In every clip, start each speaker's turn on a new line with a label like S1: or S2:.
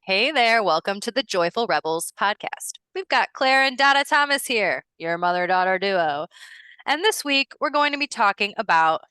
S1: Hey there, welcome to the Joyful Rebels podcast. We've got Claire and Donna Thomas here, your mother-daughter duo. And this week we're going to be talking about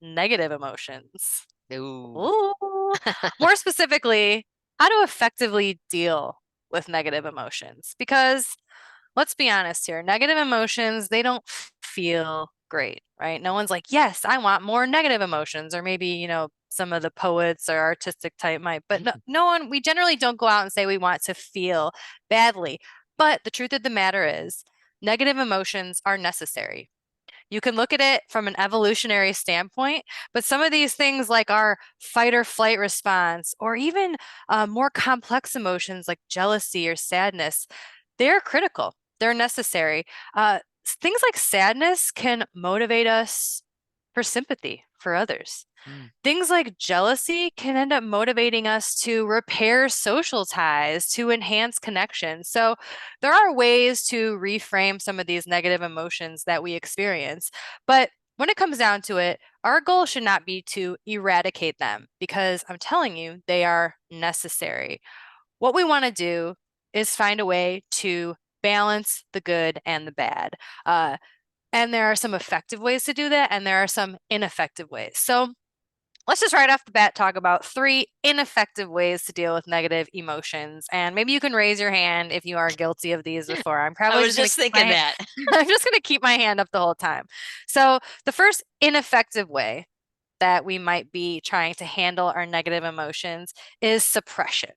S1: negative emotions.
S2: Ooh.
S1: Ooh. More specifically, how to effectively deal with negative emotions. Because let's be honest here, negative emotions, they don't feel great, right? No one's like, yes, I want more negative emotions. Or maybe, some of the poets or artistic type might, but no one, we generally don't go out and say we want to feel badly. But the truth of the matter is, negative emotions are necessary. You can look at it from an evolutionary standpoint, but some of these things, like our fight or flight response, or even more complex emotions like jealousy or sadness, they're critical. They're necessary. Things like sadness can motivate us for sympathy for others.
S2: Mm.
S1: Things like jealousy can end up motivating us to repair social ties, to enhance connections. So there are ways to reframe some of these negative emotions that we experience. But when it comes down to it, our goal should not be to eradicate them because I'm telling you, they are necessary. What we want to do is find a way to balance the good and the bad. And there are some effective ways to do that, and there are some ineffective ways. So let's just right off the bat talk about three ineffective ways to deal with negative emotions. And maybe you can raise your hand if you are guilty of these before. I'm
S2: I
S1: probably
S2: was
S1: just going to
S2: just
S1: keep my
S2: thinking that.
S1: I'm just going to keep my hand up the whole time. So, the first ineffective way that we might be trying to handle our negative emotions is suppression.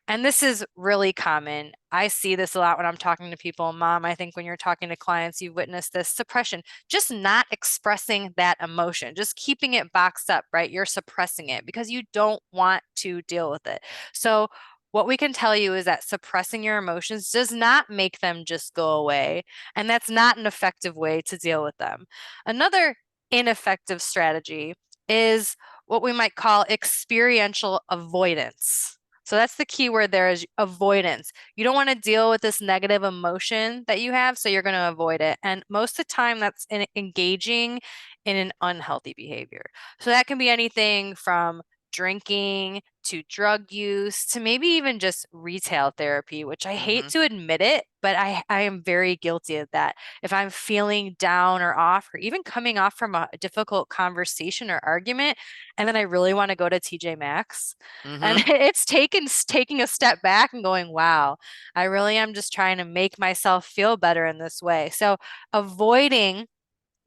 S1: And this is really common. I see this a lot when I'm talking to people. Mom, I think when you're talking to clients, you've witnessed this suppression, just not expressing that emotion, just keeping it boxed up, right? You're suppressing it because you don't want to deal with it. So, what we can tell you is that suppressing your emotions does not make them just go away. And that's not an effective way to deal with them. Another ineffective strategy is what we might call experiential avoidance. So that's the key word there is avoidance. You don't want to deal with this negative emotion that you have, so you're going to avoid it. And most of the time, that's engaging in an unhealthy behavior. So that can be anything from drinking to drug use to maybe even just retail therapy, which I hate
S2: Hmm.
S1: to admit it, but I am very guilty of that. If I'm feeling down or off, or even coming off from a difficult conversation or argument, and then I really want to go to TJ Maxx, and
S2: Hmm.
S1: it's taking a step back and going, wow, I really am just trying to make myself feel better in this way. So avoiding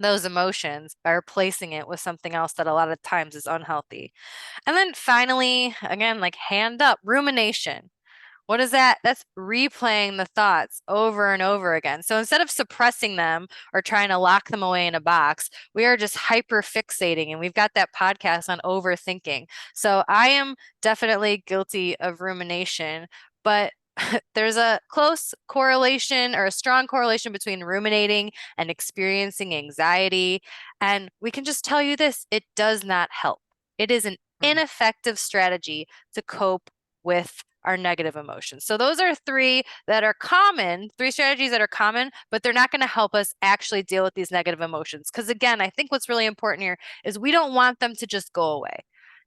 S1: those emotions by replacing it with something else that a lot of times is unhealthy. And then finally, again, like hand up, rumination. What is that? That's replaying the thoughts over and over again. So instead of suppressing them or trying to lock them away in a box, we are just hyper fixating. And we've got that podcast on overthinking. So I am definitely guilty of rumination, but there's a close correlation or a strong correlation between ruminating and experiencing anxiety. And we can just tell you this, it does not help. It is an ineffective strategy to cope with our negative emotions. So those are three strategies that are common, but they're not going to help us actually deal with these negative emotions. Because again, I think what's really important here is we don't want them to just go away.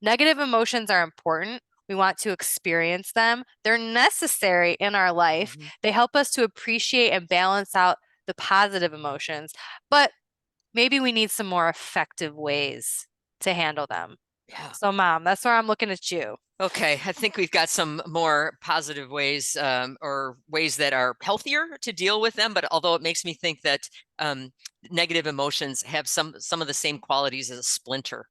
S1: Negative emotions are important. We want to experience them. They're necessary in our life.
S2: Hmm.
S1: They help us to appreciate and balance out the positive emotions, but maybe we need some more effective ways to handle them.
S2: Yeah.
S1: So, Mom, that's where I'm looking at you.
S2: Okay. I think we've got some more positive ways, or ways that are healthier to deal with them. But although it makes me think that negative emotions have some of the same qualities as a splinter,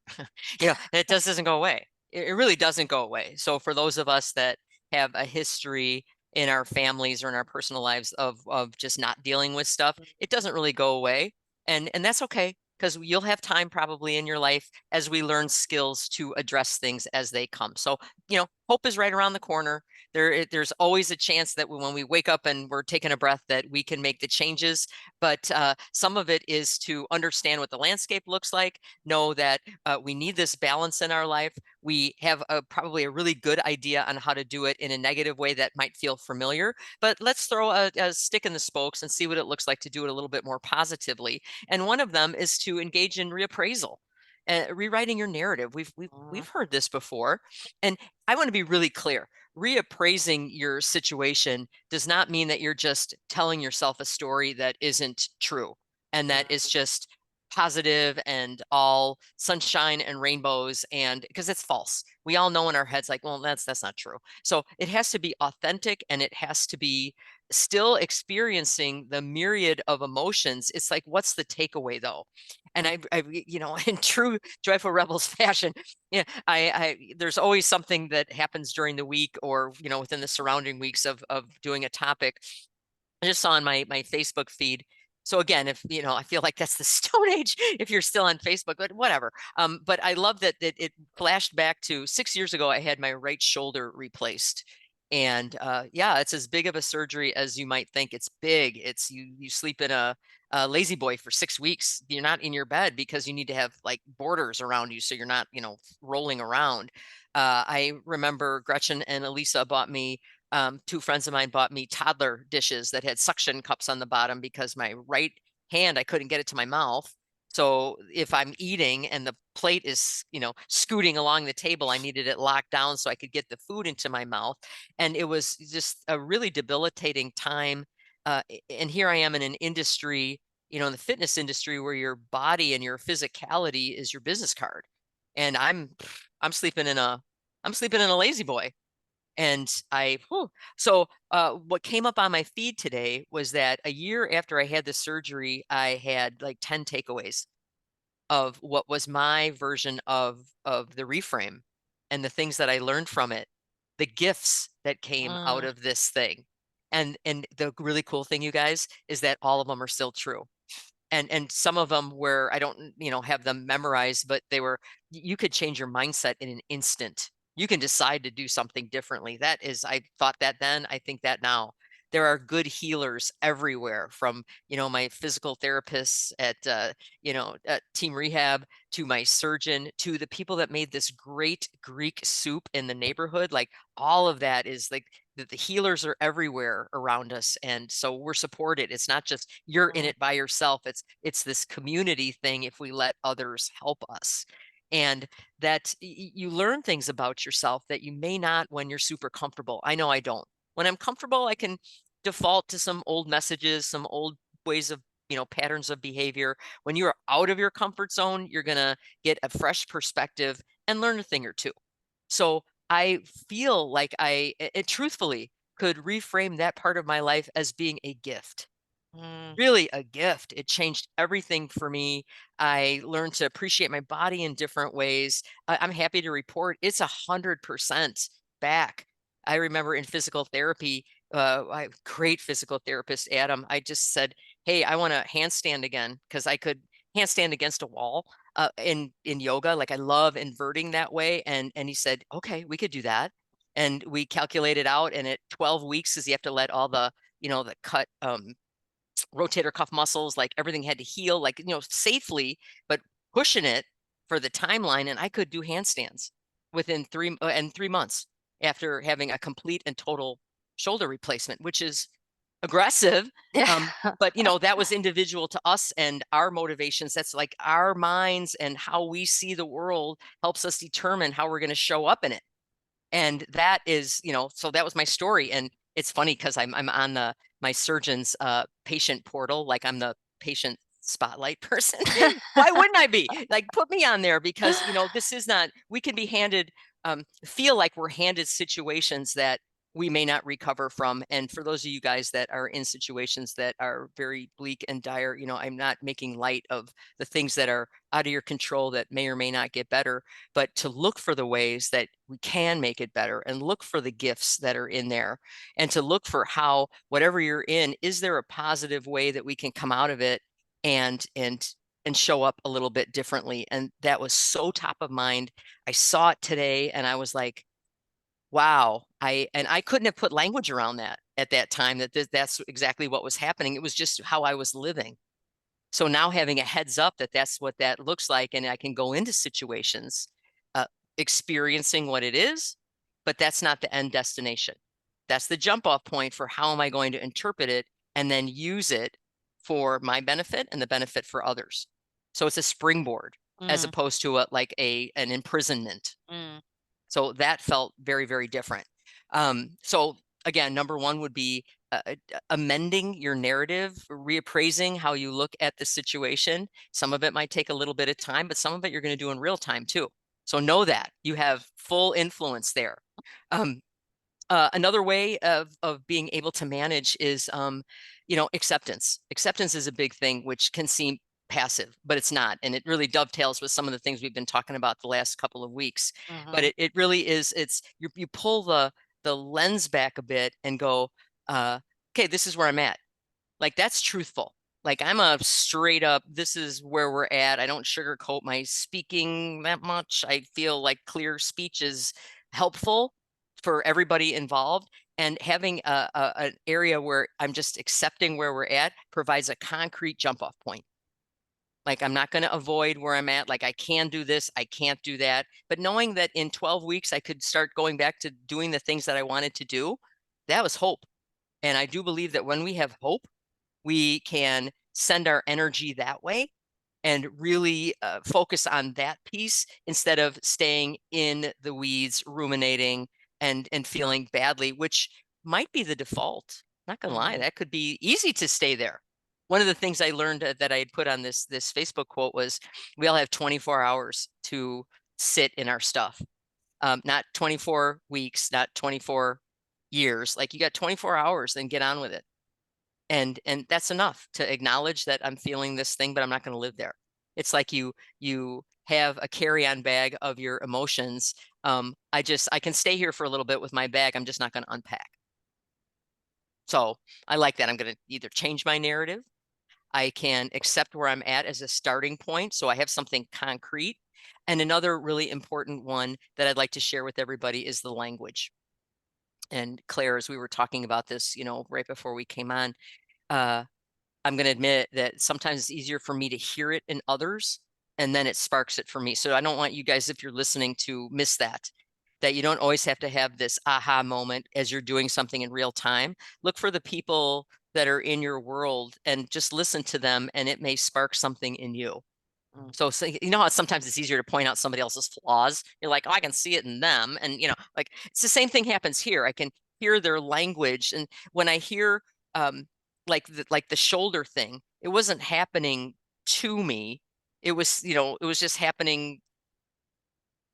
S2: it doesn't go away. It really doesn't go away. So for those of us that have a history in our families or in our personal lives of just not dealing with stuff, it doesn't really go away. And that's okay, because you'll have time probably in your life as we learn skills to address things as they come. So, hope is right around the corner. There's always a chance that when we wake up and we're taking a breath, that we can make the changes. But some of it is to understand what the landscape looks like, know that we need this balance in our life. We have probably a really good idea on how to do it in a negative way that might feel familiar, but let's throw a stick in the spokes and see what it looks like to do it a little bit more positively. And one of them is to engage in reappraisal, rewriting your narrative. We've
S1: Mhm.
S2: heard this before, and I want to be really clear. reappraising your situation does not mean that you're just telling yourself a story that isn't true and that it's
S1: Mm,
S2: just positive and all sunshine and rainbows, and because it's false. We all know in our heads like, well, that's not true. So it has to be authentic, and it has to be still experiencing the myriad of emotions. It's like, what's the takeaway though? And in true Joyful Rebels fashion, yeah, there's always something that happens during the week, or within the surrounding weeks of doing a topic. I just saw on my Facebook feed. So again, if I feel like that's the Stone Age if you're still on Facebook, but whatever. But I love that it flashed back to 6 years ago. I had my right shoulder replaced, and yeah, it's as big of a surgery as you might think. It's big. It's you sleep in a lazy boy for 6 weeks. You're not in your bed because you need to have like borders around you so you're not rolling around. I remember Gretchen and Elisa bought me two friends of mine bought me toddler dishes that had suction cups on the bottom because my right hand, I couldn't get it to my mouth. So if I'm eating and the plate is, scooting along the table, I needed it locked down so I could get the food into my mouth. And it was just a really debilitating time. And here I am in an industry, in the fitness industry where your body and your physicality is your business card. And I'm sleeping in a I'm sleeping in a lazy boy. And so what came up on my feed today was that a year after I had the surgery, I had like 10 takeaways of what was my version of the reframe and the things that I learned from it, the gifts that came out
S1: mm,
S2: of this thing. And the really cool thing, you guys, is that all of them are still true. And some of them where I don't, have them memorized, but you could change your mindset in an instant. You can decide to do something differently. That is, I thought that then, I think that now. There are good healers everywhere, from, my physical therapists at Team Rehab, to my surgeon, to the people that made this great Greek soup in the neighborhood. Like, all of that is like, the healers are everywhere around us, and so we're supported. It's not just you're in
S1: mm,
S2: it by yourself. It's this community thing if we let others help us. And that you learn things about yourself that you may not when you're super comfortable. I know I don't. When I'm comfortable, I can default to some old messages, some old ways of, patterns of behavior. When you're out of your comfort zone, you're gonna get a fresh perspective and learn a thing or two. So I feel like it truthfully could reframe that part of my life as being a gift,
S1: mm,
S2: really a gift. It changed everything for me. I learned to appreciate my body in different ways. I'm happy to report it's 100% back. I remember in physical therapy, great physical therapist, Adam. I just said, "Hey, I want to handstand again," because I could handstand against a wall in yoga. Like, I love inverting that way, and he said, "Okay, we could do that." And we calculated out, and at 12 weeks, because you have to let all the cut rotator cuff muscles, like everything had to heal, like, safely, but pushing it for the timeline. And I could do handstands within 3 months after having a complete and total shoulder replacement, which is aggressive.
S1: yeah.
S2: But that was individual to us and our motivations. That's like our minds, and how we see the world helps us determine how we're going to show up in it. And that is, so that was my story. And it's funny because I'm on my surgeon's patient portal, like I'm the patient spotlight person. Why wouldn't I be? Like, put me on there, because this is not, we can be handed, feel like we're handed situations that we may not recover from. And for those of you guys that are in situations that are very bleak and dire, I'm not making light of the things that are out of your control that may or may not get better, but to look for the ways that we can make it better, and look for the gifts that are in there, and to look for how, whatever you're in, is there a positive way that we can come out of it and show up a little bit differently. And that was so top of mind. I saw it today and I was like, wow. I couldn't have put language around that at that time, that's exactly what was happening. It was just how I was living. So now, having a heads up that that's what that looks like, and I can go into situations uh, experiencing what it is, but that's not the end destination. That's the jump off point for how am I going to interpret it and then use it for my benefit and the benefit for others. So it's a springboard as
S1: Mm,
S2: opposed to an imprisonment.
S1: mm,
S2: So that felt very, very different. So again, number one would be amending your narrative, reappraising how you look at the situation. Some of it might take a little bit of time, but some of it you're going to do in real time too. So know that you have full influence there. Um, Another way of being able to manage is, acceptance. Acceptance is a big thing, which can seem passive, but it's not, and it really dovetails with some of the things we've been talking about the last couple of weeks. But
S1: Hmm.
S2: it really is. You pull the lens back a bit and go, okay, this is where I'm at. Like that's truthful. Like I'm a straight up, this is where we're at. I don't sugarcoat my speaking that much. I feel like clear speech is helpful for everybody involved. And having an area where I'm just accepting where we're at provides a concrete jump off point. Like I'm not going to avoid where I'm at. Like I can do this, I can't do that. But knowing that in 12 weeks I could start going back to doing the things that I wanted to do, that was hope. And I do believe that when we have hope, we can send our energy that way and really focus on that piece instead of staying in the weeds, ruminating and feeling badly, which might be the default. Not gonna lie,
S1: Hmm.
S2: that could be easy to stay there. One of the things I learned that I had put on this Facebook quote was, "We all have 24 hours to sit in our stuff, not 24 weeks, not 24 years. Like you got 24 hours, then get on with it." And that's enough to acknowledge that I'm feeling this thing, but I'm not going to live there. It's like you have a carry-on bag of your emotions. I can stay here for a little bit with my bag. I'm just not going to unpack. So I like that. I'm going to either change my narrative. I can accept where I'm at as a starting point, so I have something concrete. And another really important one that I'd like to share with everybody is the language. And Claire, as we were talking about this, right before we came on, uh, I'm going to admit that sometimes it's easier for me to hear it in others and then it sparks it for me. So I don't want you guys, if you're listening, to miss that you don't always have to have this aha moment as you're doing something in real time. Look for the people that are in your world and just listen to them, and it may spark something in you. So you know how sometimes it's easier to point out somebody else's flaws. You're like, oh, I can see it in them. And, like it's the same thing happens here. I can hear their language. And when I hear like the shoulder thing, it wasn't happening to me. It was just happening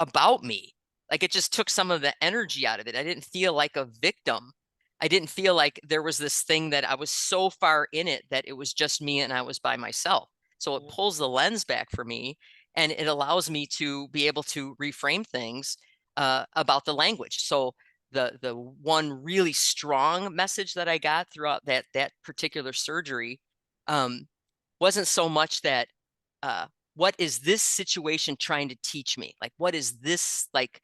S2: about me. Like it just took some of the energy out of it. I didn't feel like a victim. I didn't feel like there was this thing that I was so far in it that it was just me and I was by myself. So it pulls the lens back for me and it allows me to be able to reframe things about the language. So the one really strong message that I got throughout that particular surgery um, wasn't so much that uh, what is this situation trying to teach me? Like, what is this like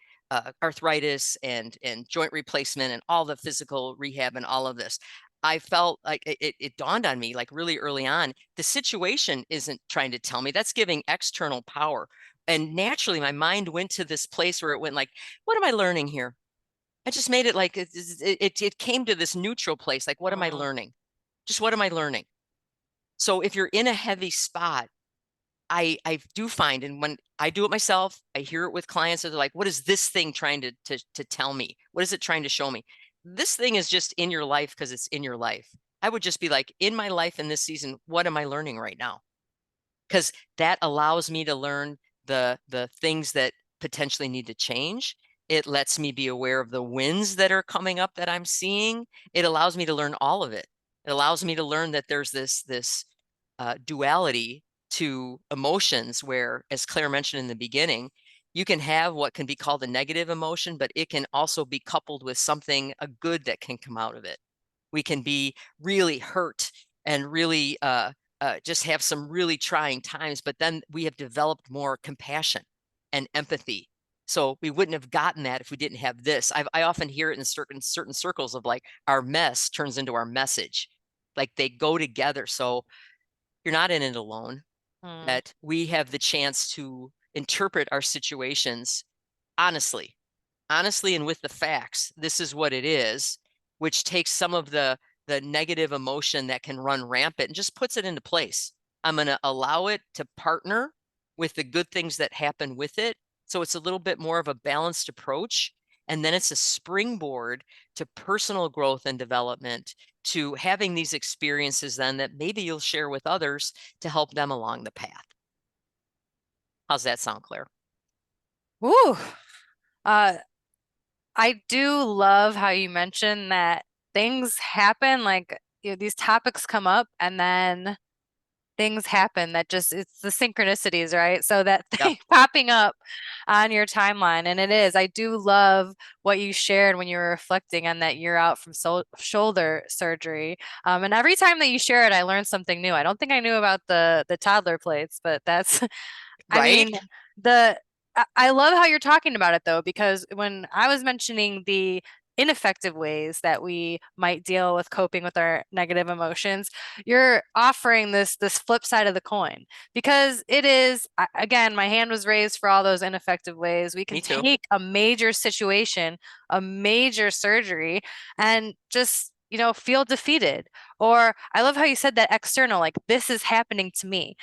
S2: arthritis and joint replacement and all the physical rehab and all of this? I felt like it dawned on me like really early on, the situation isn't trying to tell me, that's giving external power. And naturally, my mind went to this place where it went like, what am I learning here? I just made it like it came to this neutral place. Like, what am I
S1: Hmm.
S2: learning? Just what am I learning? So if you're in a heavy spot, I do find, and when I do it myself, I hear it with clients that are like, what is this thing trying to tell me? What is it trying to show me? This thing is just in your life because it's in your life. I would just be like, in my life in this season, what am I learning right now? Because that allows me to learn the things that potentially need to change. It lets me be aware of the wins that are coming up that I'm seeing. It allows me to learn all of it. It allows me to learn that there's this duality to emotions where, as Claire mentioned in the beginning, you can have what can be called a negative emotion, but it can also be coupled with something, a good that can come out of it. We can be really hurt and really just have some really trying times, but then we have developed more compassion and empathy. So we wouldn't have gotten that if we didn't have this. I often hear it in certain circles of like our mess turns into our message, like they go together. So you're not in it alone,
S1: Hmm.
S2: that we have the chance to interpret our situations honestly, honestly, and with the facts. This is what it is, which takes some of the negative emotion that can run rampant and just puts it into place. I'm going to allow it to partner with the good things that happen with it. So it's a little bit more of a balanced approach. And then it's a springboard to personal growth and development, to having these experiences then that maybe you'll share with others to help them along the path. How's that sound, Claire?
S1: Woo. Uh, I do love how you mentioned that things happen, like these topics come up and then things happen that just it's the synchronicities, right? So that
S2: Yep.
S1: thing popping up on your timeline, and it is. I do love what you shared when you were reflecting on that you're out from shoulder surgery. And every time that you share it, I learn something new. I don't think I knew about the toddler plates, but that's I
S2: Right?
S1: mean, the I love how you're talking about it though, because when I was mentioning the ineffective ways that we might deal with coping with our negative emotions, you're offering this flip side of the coin because it is again, my hand was raised for all those ineffective ways. We can
S2: Me too.
S1: take a major situation, a major surgery, and just feel defeated. Or I love how you said that external, like this is happening to me.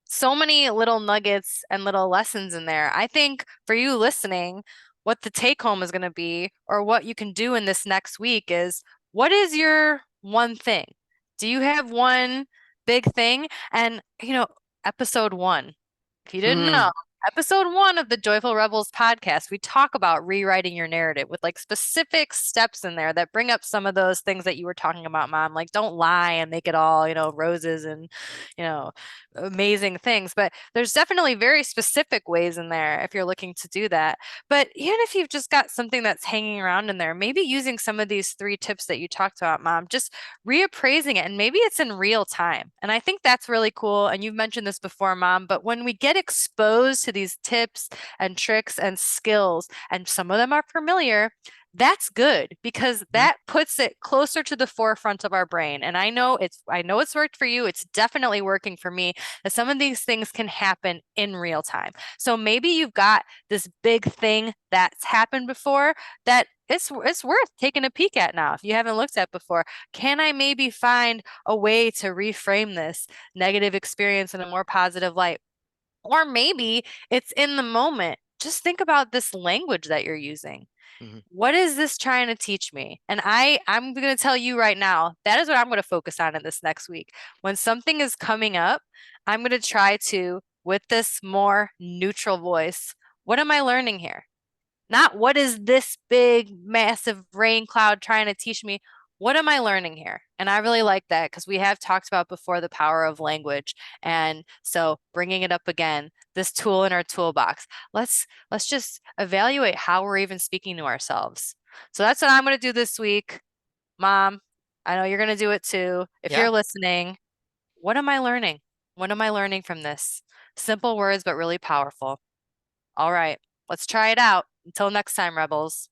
S1: So many little nuggets and little lessons in there. I think for you listening, what the take home is going to be, or what you can do in this next week is what is your one thing? Do you have one big thing? And, episode one, if you didn't know,
S2: Mm,
S1: episode one of the Joyful Rebels podcast, we talk about rewriting your narrative with like specific steps in there that bring up some of those things that you were talking about, Mom. Like, don't lie and make it all, roses and, you know, amazing things. But there's definitely very specific ways in there if you're looking to do that. But even if you've just got something that's hanging around in there, maybe using some of these three tips that you talked about, Mom, just reappraising it, and maybe it's in real time. And I think that's really cool. And you've mentioned this before, Mom, but when we get exposed to these tips and tricks and skills, and some of them are familiar, that's good because
S2: mm,
S1: that puts it closer to the forefront of our brain. And I know it's worked for you. It's definitely working for me. That some of these things can happen in real time. So maybe you've got this big thing that's happened before that it's worth taking a peek at now if you haven't looked at before. Can I maybe find a way to reframe this negative experience in a more positive light? Or maybe it's in the moment. Just think about this language that you're using.
S2: mhm.
S1: What is this trying to teach me? And I'm going to tell you right now, that is what I'm going to focus on in this next week. When something is coming up, I'm going to try to, with this more neutral voice, what am I learning here? Not what is this big, massive rain cloud trying to teach me? What am I learning here? And I really like that because we have talked about before the power of language. And so bringing it up again, this tool in our toolbox, let's just evaluate how we're even speaking to ourselves. So that's what I'm going to do this week. Mom, I know you're going to do it too. If
S2: Yeah.
S1: you're listening, what am I learning? What am I learning from this? Simple words, but really powerful. All right, let's try it out. Until next time, Rebels.